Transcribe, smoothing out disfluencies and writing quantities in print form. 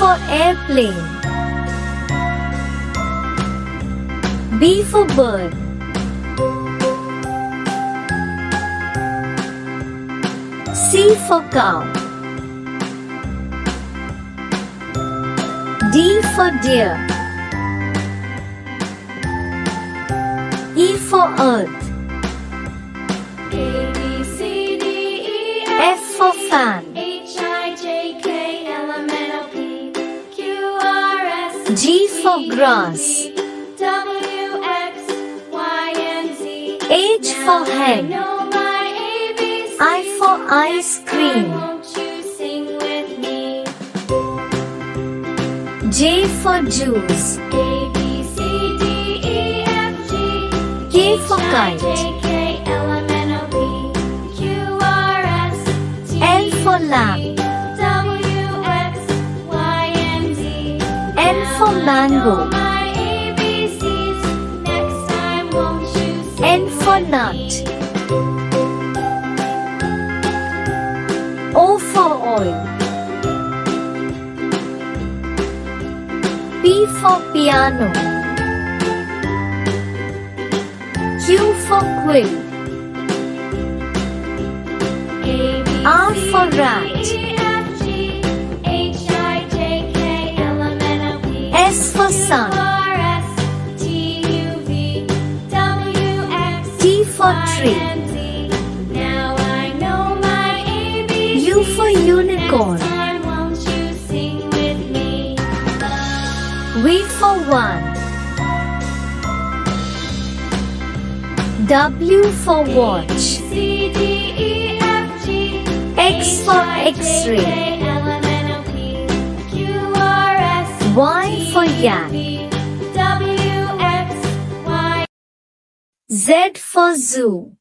for airplane. B for bird. C for cow. D for deer. E for earth. A, B, C, D, E, F for fan. H, I, J, K, L, M, N, O, P, Q, R, S, G for grass. W, X, Y, and Z. H for I hen. know my ABCs. I for ice cream. Won't you sing with me? J for juice. A, B, C, D, E, F, G. K for H, I, kite. J, K, L, M, N, O, P, Q, R, S, T, L for U, lamb. V, W, X, Y, and Z. N for mango. My ABCs. Next time, won't you sing N for with nut. me? O for oil. P for piano. Q for quill. A, B, R C, for D, rat. E, F, G, H, I, J, K, L, M, N, O, P, S for Q, sun. R, S, T, U, V, W, X, T for Y, tree. and Z. Now I know my ABCs. U for unicorn. Next time, won't you sing with me? V for one. W for watch. C, D, E, F, G, X for X-ray. K, L, M, N, O, P, Q, R, S, Y for yak. V, W, X, Y. Z for zoo.